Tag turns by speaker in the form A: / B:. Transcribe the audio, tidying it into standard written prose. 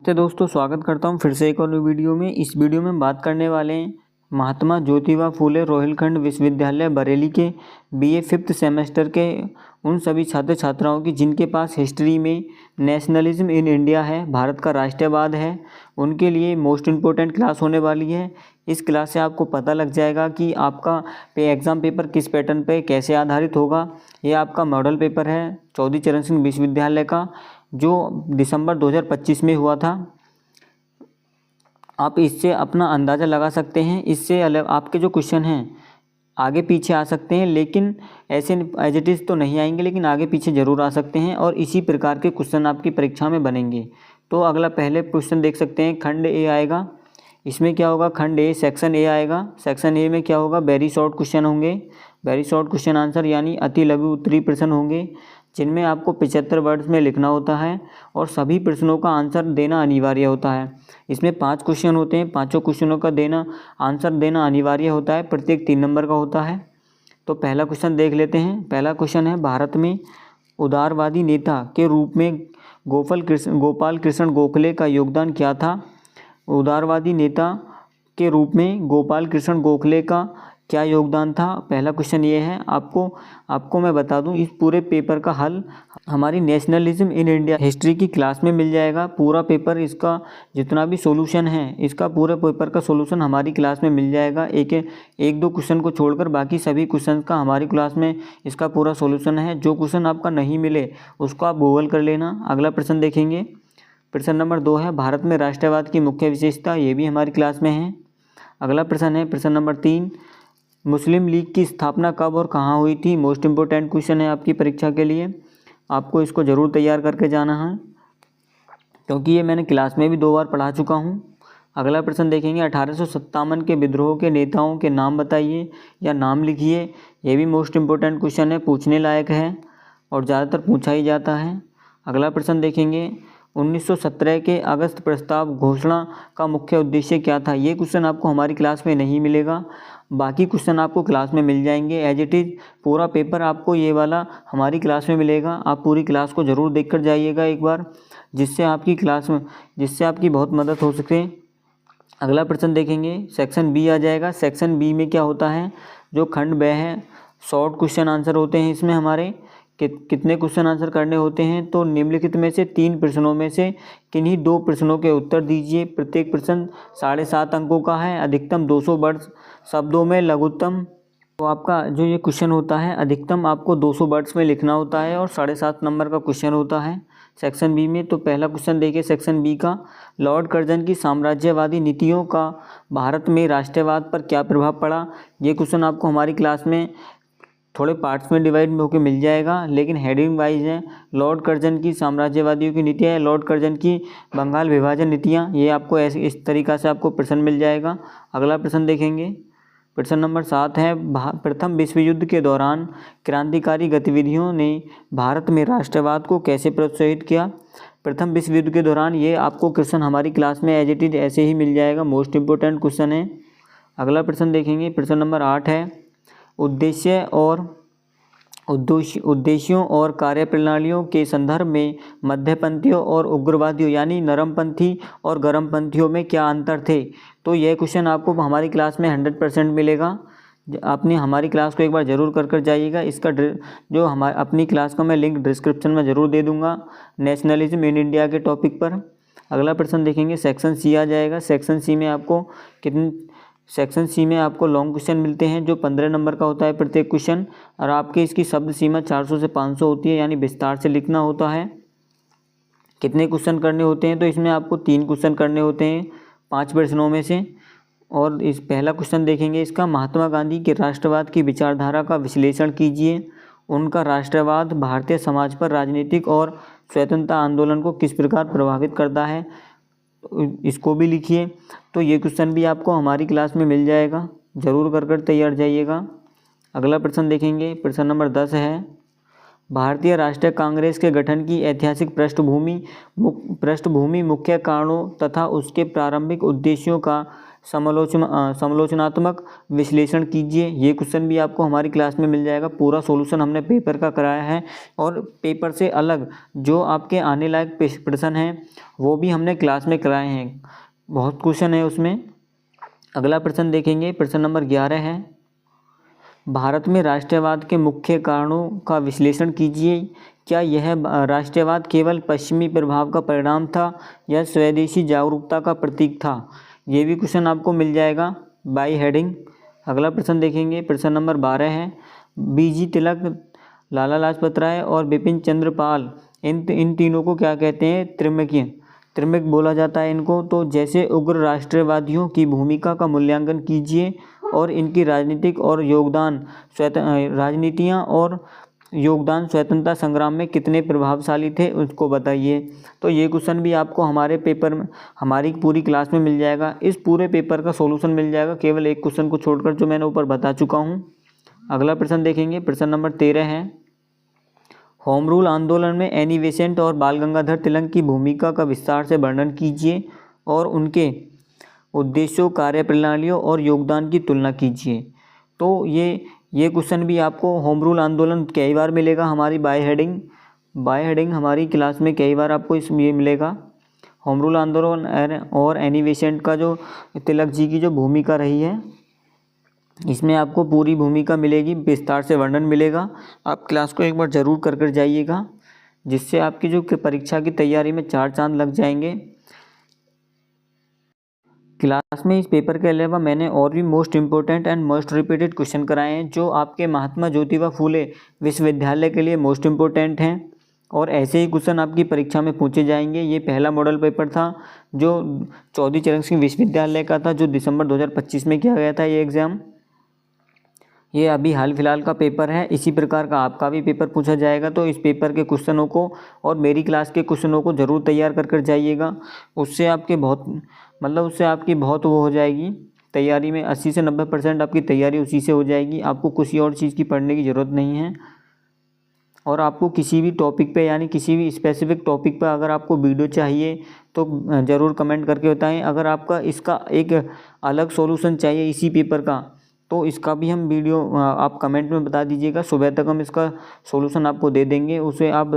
A: तो दोस्तों स्वागत करता हूं फिर से एक और न्यू वीडियो में। इस वीडियो में हम बात करने वाले हैं महात्मा ज्योतिबा फूले रोहिलखंड विश्वविद्यालय बरेली के बीए 5th सेमेस्टर के उन सभी छात्र छात्राओं की जिनके पास हिस्ट्री में नेशनलिज्म इन इंडिया है, भारत का राष्ट्रवाद है, उनके लिए मोस्ट इम्पोर्टेंट क्लास होने वाली है। इस क्लास से आपको पता लग जाएगा कि आपका एग्ज़ाम पेपर किस पैटर्न पे कैसे आधारित होगा। ये आपका मॉडल पेपर है चौधरी चरण सिंह विश्वविद्यालय का, जो दिसंबर 2025 में हुआ था। आप इससे अपना अंदाज़ा लगा सकते हैं। इससे अलग आपके जो क्वेश्चन हैं आगे पीछे आ सकते हैं, लेकिन ऐसे एज इट इज़ तो नहीं आएंगे, लेकिन आगे पीछे ज़रूर आ सकते हैं और इसी प्रकार के क्वेश्चन आपकी परीक्षा में बनेंगे। तो अगला पहले क्वेश्चन देख सकते हैं, खंड ए आएगा। इसमें क्या होगा, खंड ए सेक्शन ए आएगा। सेक्शन ए में क्या होगा, वेरी शॉर्ट क्वेश्चन होंगे, वेरी शॉर्ट क्वेश्चन आंसर यानी अति लघु उत्तरीय प्रश्न होंगे, जिनमें आपको 75 वर्ड्स में लिखना होता है और सभी प्रश्नों का आंसर देना अनिवार्य होता है। इसमें 5 क्वेश्चन होते हैं, पाँचों क्वेश्चनों का आंसर देना अनिवार्य होता है, प्रत्येक 3 नंबर का होता है। तो पहला क्वेश्चन देख लेते हैं। पहला क्वेश्चन है, भारत में उदारवादी नेता के रूप में गोपाल कृष्ण गोखले का योगदान क्या था। उदारवादी नेता के रूप में गोपाल कृष्ण गोखले का क्या योगदान था, पहला क्वेश्चन ये है। आपको मैं बता दूं, इस पूरे पेपर का हल हमारी नेशनलिज्म इन इंडिया हिस्ट्री की क्लास में मिल जाएगा। पूरा पेपर, इसका जितना भी सॉल्यूशन है, इसका पूरे पेपर का सॉल्यूशन हमारी क्लास में मिल जाएगा। एक दो क्वेश्चन को छोड़कर बाकी सभी क्वेश्चन का हमारी क्लास में इसका पूरा सॉल्यूशन है। जो क्वेश्चन आपका नहीं मिले उसको आप गूगल कर लेना। अगला प्रश्न देखेंगे, प्रश्न नंबर 2 है, भारत में राष्ट्रवाद की मुख्य विशेषता, ये भी हमारी क्लास में है। अगला प्रश्न है, प्रश्न नंबर 3, मुस्लिम लीग की स्थापना कब और कहाँ हुई थी। मोस्ट इम्पोर्टेंट क्वेश्चन है आपकी परीक्षा के लिए, आपको इसको ज़रूर तैयार करके जाना है, क्योंकि ये मैंने क्लास में भी 2 बार पढ़ा चुका हूँ। अगला प्रश्न देखेंगे, 1857 के विद्रोह के नेताओं के नाम बताइए या नाम लिखिए। ये भी मोस्ट इम्पोर्टेंट क्वेश्चन है, पूछने लायक है और ज़्यादातर पूछा ही जाता है। अगला प्रश्न देखेंगे, 1917 के अगस्त प्रस्ताव घोषणा का मुख्य उद्देश्य क्या था। ये क्वेश्चन आपको हमारी क्लास में नहीं मिलेगा, बाकी क्वेश्चन आपको क्लास में मिल जाएंगे। एज इट इज़ पूरा पेपर आपको ये वाला हमारी क्लास में मिलेगा। आप पूरी क्लास को ज़रूर देख कर जाइएगा एक बार, जिससे आपकी बहुत मदद हो सके। अगला प्रश्न देखेंगे, सेक्शन बी आ जाएगा। सेक्शन बी में क्या होता है, जो खंड ब है, शॉर्ट क्वेश्चन आंसर होते हैं इसमें हमारे। कितने क्वेश्चन आंसर करने होते हैं, तो निम्नलिखित में से 3 प्रश्नों में से किन्हीं 2 प्रश्नों के उत्तर दीजिए। प्रत्येक प्रश्न 7.5 अंकों का है, अधिकतम 200 वर्ड शब्दों में, लघुत्तम तो आपका जो ये क्वेश्चन होता है अधिकतम आपको 200 वर्ड्स में लिखना होता है और 7.5 नंबर का क्वेश्चन होता है सेक्शन बी में। तो पहला क्वेश्चन देखिए सेक्शन बी का, लॉर्ड कर्जन की साम्राज्यवादी नीतियों का भारत में राष्ट्रवाद पर क्या प्रभाव पड़ा। ये क्वेश्चन आपको हमारी क्लास में थोड़े पार्ट्स में डिवाइड होकर मिल जाएगा, लेकिन हेडिंग वाइज है। लॉर्ड कर्जन की साम्राज्यवादियों की नीतियाँ, लॉर्ड कर्जन की बंगाल विभाजन नीतियाँ, ये आपको ऐसे इस तरीक़ा से आपको प्रश्न मिल जाएगा। अगला प्रश्न देखेंगे, प्रश्न नंबर 7 है, प्रथम विश्व युद्ध के दौरान क्रांतिकारी गतिविधियों ने भारत में राष्ट्रवाद को कैसे प्रोत्साहित किया। प्रथम विश्व युद्ध के दौरान, ये आपको क्वेश्चन हमारी क्लास में एज इट इज ऐसे ही मिल जाएगा, मोस्ट इम्पोर्टेंट क्वेश्चन है। अगला प्रश्न देखेंगे, प्रश्न नंबर 8 है, उद्देश्यों और कार्यप्रणालियों के संदर्भ में मध्यपंथियों और उग्रवादियों यानी नरमपंथी और गर्मपंथियों में क्या अंतर थे। तो यह क्वेश्चन आपको हमारी क्लास में 100% मिलेगा। आपने हमारी क्लास को एक बार ज़रूर कर जाइएगा। इसका जो अपनी क्लास का मैं लिंक डिस्क्रिप्शन में ज़रूर दे दूँगा, नेशनलिज्म इन इंडिया के टॉपिक पर। अगला प्रश्न देखेंगे, सेक्शन सी आ जाएगा। सेक्शन सी में आपको लॉन्ग क्वेश्चन मिलते हैं, जो 15 नंबर का होता है प्रत्येक क्वेश्चन, और आपके इसकी शब्द सीमा 400 से 500 होती है, यानी विस्तार से लिखना होता है। कितने क्वेश्चन करने होते हैं, तो इसमें आपको 3 क्वेश्चन करने होते हैं 5 प्रश्नों में से। और इस पहला क्वेश्चन देखेंगे इसका, महात्मा गांधी के राष्ट्रवाद की विचारधारा का विश्लेषण कीजिए। उनका राष्ट्रवाद भारतीय समाज पर राजनीतिक और स्वतंत्रता आंदोलन को किस प्रकार प्रभावित करता है, इसको भी लिखिए। तो ये क्वेश्चन भी आपको हमारी क्लास में मिल जाएगा, ज़रूर कर तैयार जाइएगा। अगला प्रश्न देखेंगे, प्रश्न नंबर 10 है, भारतीय राष्ट्रीय कांग्रेस के गठन की ऐतिहासिक पृष्ठभूमि मुख्य कारणों तथा उसके प्रारंभिक उद्देश्यों का समालोचनात्मक विश्लेषण कीजिए। ये क्वेश्चन भी आपको हमारी क्लास में मिल जाएगा। पूरा सॉल्यूशन हमने पेपर का कराया है और पेपर से अलग जो आपके आने लायक प्रश्न हैं वो भी हमने क्लास में कराए हैं। बहुत क्वेश्चन है उसमें। अगला प्रश्न देखेंगे, प्रश्न नंबर 11 है, भारत में राष्ट्रवाद के मुख्य कारणों का विश्लेषण कीजिए। क्या यह राष्ट्रवाद केवल पश्चिमी प्रभाव का परिणाम था या स्वदेशी जागरूकता का प्रतीक था? ये भी क्वेश्चन आपको मिल जाएगा बाय हेडिंग। अगला प्रश्न देखेंगे, प्रश्न नंबर 12 है, बीजी तिलक, लाला लाजपत राय और बिपिन चंद्र पाल, इन तीनों को क्या कहते हैं? त्रिमक बोला जाता है इनको। तो जैसे उग्र राष्ट्रवादियों की भूमिका का मूल्यांकन कीजिए और इनकी राजनीतिक और राजनीतियाँ और योगदान स्वतंत्रता संग्राम में कितने प्रभावशाली थे उसको बताइए। तो ये क्वेश्चन भी आपको हमारे पेपर में, हमारी पूरी क्लास में मिल जाएगा। इस पूरे पेपर का सॉल्यूशन मिल जाएगा केवल एक क्वेश्चन को छोड़कर जो मैंने ऊपर बता चुका हूँ। अगला प्रश्न देखेंगे, प्रश्न नंबर 13 है, होम रूल आंदोलन में एनी बेसेंट और बाल गंगाधर तिलक की भूमिका का विस्तार से वर्णन कीजिए और उनके उद्देश्यों, कार्यप्रणालियों और योगदान की तुलना कीजिए। तो ये क्वेश्चन भी आपको होम रूल आंदोलन कई बार मिलेगा हमारी बाय हेडिंग हमारी क्लास में कई बार आपको ये मिलेगा। होम रूल आंदोलन और एनी बेसेंट का जो तिलक जी की जो भूमिका रही है इसमें आपको पूरी भूमिका मिलेगी, विस्तार से वर्णन मिलेगा। आप क्लास को एक बार ज़रूर कर जाइएगा, जिससे आपकी जो परीक्षा की तैयारी में 4 चांद लग जाएंगे। क्लास में इस पेपर के अलावा मैंने और भी most important and most repeated question कराए हैं जो आपके महात्मा ज्योतिबा फूले विश्वविद्यालय के लिए मोस्ट इम्पोर्टेंट हैं और ऐसे ही क्वेश्चन आपकी परीक्षा में पूछे जाएंगे। ये पहला मॉडल पेपर था जो चौधरी चरण सिंह विश्वविद्यालय का था, जो दिसंबर 2025 में किया गया था ये एग्ज़ाम। ये अभी हाल फिलहाल का पेपर है। इसी प्रकार का आपका भी पेपर पूछा जाएगा। तो इस पेपर के क्वेश्चनों को और मेरी क्लास के क्वेश्चनों को ज़रूर तैयार कर जाइएगा। उससे आपकी बहुत वो हो जाएगी तैयारी में। 80 से 90% आपकी तैयारी उसी से हो जाएगी। आपको किसी और चीज़ की पढ़ने की ज़रूरत नहीं है। और आपको किसी भी टॉपिक पे यानी किसी भी स्पेसिफिक टॉपिक पर अगर आपको वीडियो चाहिए तो ज़रूर कमेंट करके बताएं। अगर आपका इसका एक अलग सॉल्यूशन चाहिए इसी पेपर का तो इसका भी हम वीडियो आप कमेंट में बता दीजिएगा। सुबह तक हम इसका सॉल्यूशन आपको दे देंगे। उसे आप